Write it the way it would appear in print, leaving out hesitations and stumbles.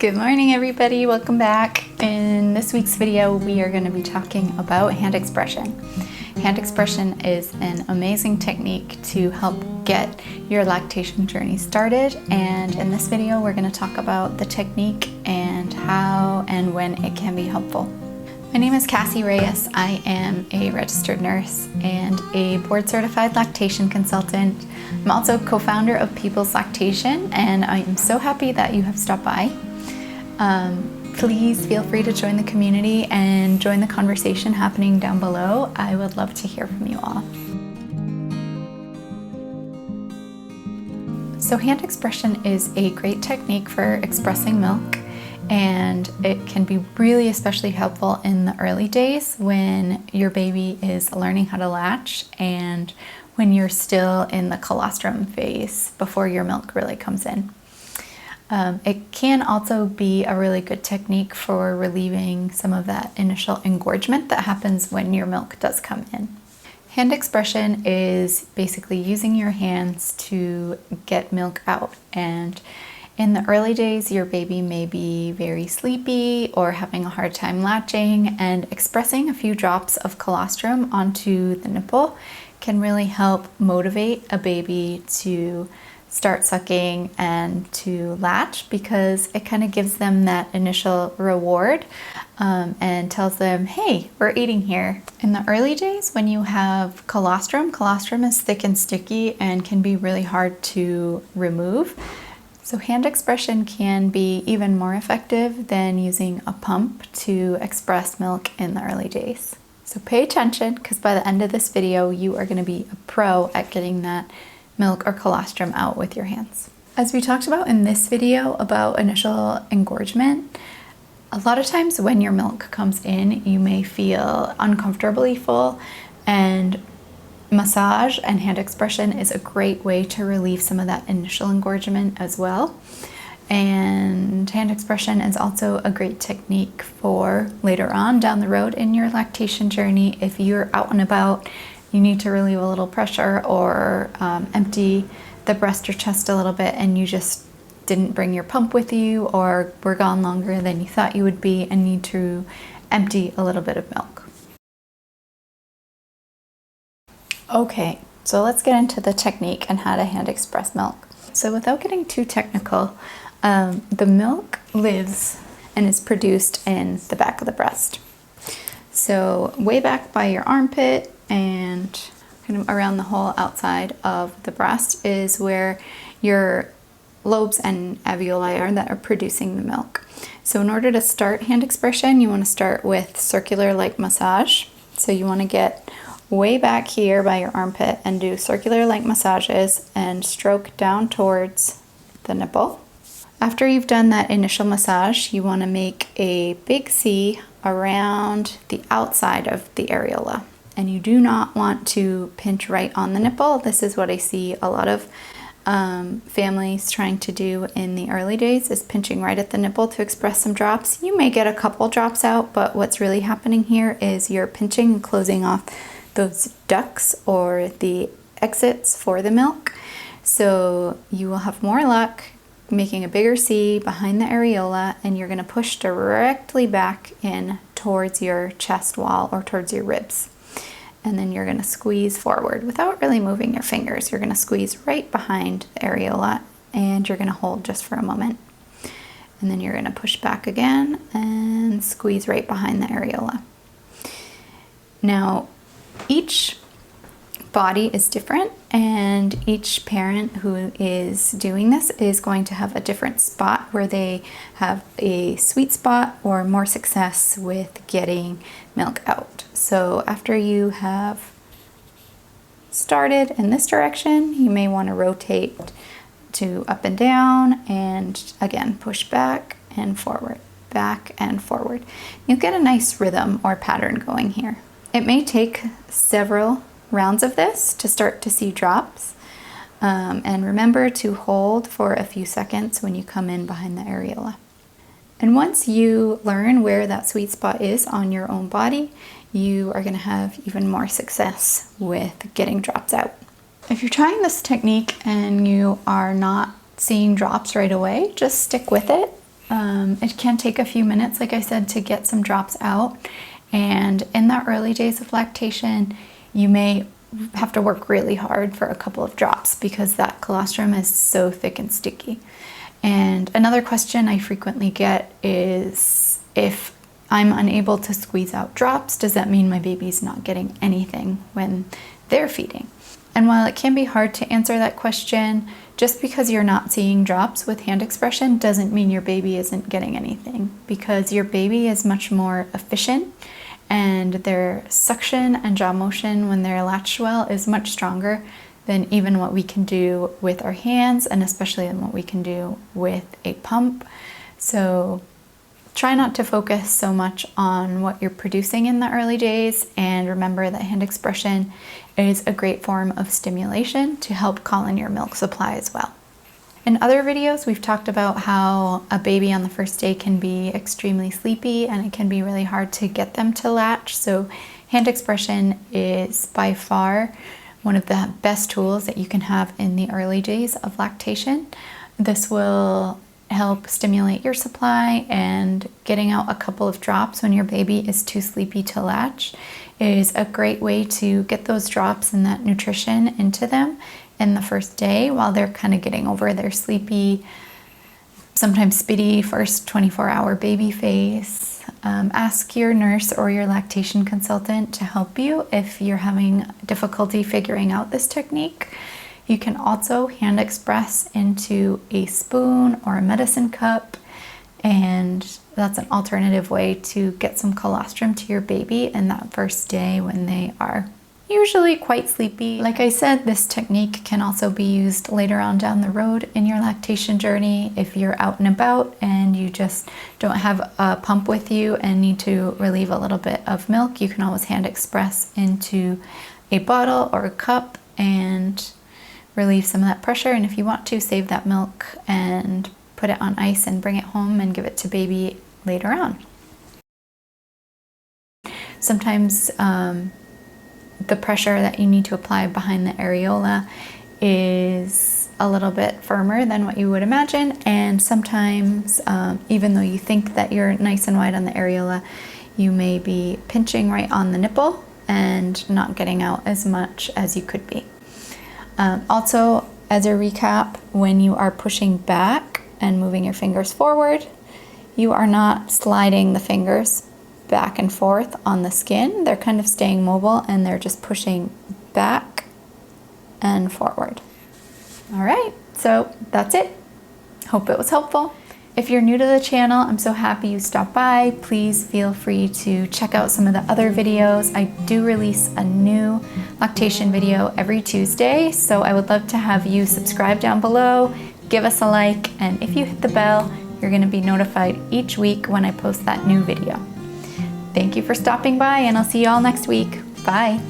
Good morning, everybody. Welcome back. In this week's video, we are going to be talking about hand expression. Hand expression is an amazing technique to help get your lactation journey started. And in this video, we're going to talk about the technique and how and when it can be helpful. My name is Kassi Reyes. I am a registered nurse and a board-certified lactation consultant. I'm also co-founder of People's Lactation, and I am so happy that you have stopped by. Please feel free to join the community and join the conversation happening down below. I would love to hear from you all. So hand expression is a great technique for expressing milk, and it can be really especially helpful in the early days when your baby is learning how to latch and when you're still in the colostrum phase before your milk really comes in. It can also be a really good technique for relieving some of that initial engorgement that happens when your milk does come in. Hand expression is basically using your hands to get milk out, and in the early days your baby may be very sleepy or having a hard time latching, and expressing a few drops of colostrum onto the nipple can really help motivate a baby to start sucking and to latch, because it kind of gives them that initial reward and tells them, hey, we're eating here. In the early days when you have colostrum is thick and sticky and can be really hard to remove. So hand expression can be even more effective than using a pump to express milk in the early days. So pay attention, because by the end of this video you are going to be a pro at getting that milk or colostrum out with your hands. As we talked about in this video about initial engorgement, a lot of times when your milk comes in, you may feel uncomfortably full, and massage and hand expression is a great way to relieve some of that initial engorgement as well. And hand expression is also a great technique for later on down the road in your lactation journey. If you're out and about, you need to relieve a little pressure or empty the breast or chest a little bit, and you just didn't bring your pump with you, or were gone longer than you thought you would be and need to empty a little bit of milk. Okay, so let's get into the technique and how to hand express milk. So without getting too technical, the milk lives and is produced in the back of the breast. So way back by your armpit and kind of around the whole outside of the breast is where your lobes and areola are that are producing the milk. So in order to start hand expression, you want to start with circular like massage. So you want to get way back here by your armpit and do circular like massages and stroke down towards the nipple. After you've done that initial massage, you want to make a big C around the outside of the areola. And you do not want to pinch right on the nipple. This is what I see a lot of families trying to do in the early days, is pinching right at the nipple to express some drops. You may get a couple drops out, but what's really happening here is you're pinching and closing off those ducts or the exits for the milk. So you will have more luck making a bigger C behind the areola, and you're going to push directly back in towards your chest wall or towards your ribs. And then you're going to squeeze forward without really moving your fingers. You're going to squeeze right behind the areola, and you're going to hold just for a moment. And then you're going to push back again and squeeze right behind the areola. Now, each body is different, and each parent who is doing this is going to have a different spot where they have a sweet spot or more success with getting milk out. So after you have started in this direction, you may want to rotate to up and down, and again push back and forward, back and forward. You'll get a nice rhythm or pattern going here. It may take several rounds of this to start to see drops, and remember to hold for a few seconds when you come in behind the areola. And once you learn where that sweet spot is on your own body, you are going to have even more success with getting drops out. If you're trying this technique and you are not seeing drops right away, just stick with it It can take a few minutes, like I said, to get some drops out. And in the early days of lactation, you may have to work really hard for a couple of drops because that colostrum is so thick and sticky. And another question I frequently get is, if I'm unable to squeeze out drops, does that mean my baby's not getting anything when they're feeding? And while it can be hard to answer that question, just because you're not seeing drops with hand expression doesn't mean your baby isn't getting anything, because your baby is much more efficient and their suction and jaw motion when they're latched well is much stronger than even what we can do with our hands, and especially in what we can do with a pump. So try not to focus so much on what you're producing in the early days, and remember that hand expression is a great form of stimulation to help call in your milk supply as well. In other videos, we've talked about how a baby on the first day can be extremely sleepy and it can be really hard to get them to latch. So hand expression is by far one of the best tools that you can have in the early days of lactation. This will help stimulate your supply, and getting out a couple of drops when your baby is too sleepy to latch is a great way to get those drops and that nutrition into them in the first day while they're kind of getting over their sleepy, sometimes spitty first 24-hour baby phase. Ask your nurse or your lactation consultant to help you if you're having difficulty figuring out this technique. You can also hand express into a spoon or a medicine cup, and that's an alternative way to get some colostrum to your baby in that first day when they are usually quite sleepy. Like I said, this technique can also be used later on down the road in your lactation journey. If you're out and about and you just don't have a pump with you and need to relieve a little bit of milk, you can always hand express into a bottle or a cup and relieve some of that pressure. And if you want to, save that milk and put it on ice and bring it home and give it to baby later on. Sometimes the pressure that you need to apply behind the areola is a little bit firmer than what you would imagine, and sometimes even though you think that you're nice and wide on the areola, you may be pinching right on the nipple and not getting out as much as you could be. Also, as a recap, when you are pushing back and moving your fingers forward, you are not sliding the fingers back and forth on the skin. They're kind of staying mobile and they're just pushing back and forward. All right, so that's it. Hope it was helpful. If you're new to the channel, I'm so happy you stopped by. Please feel free to check out some of the other videos. I do release a new lactation video every Tuesday, so I would love to have you subscribe down below, give us a like, and if you hit the bell, you're going to be notified each week when I post that new video. Thank you for stopping by, and I'll see you all next week. Bye.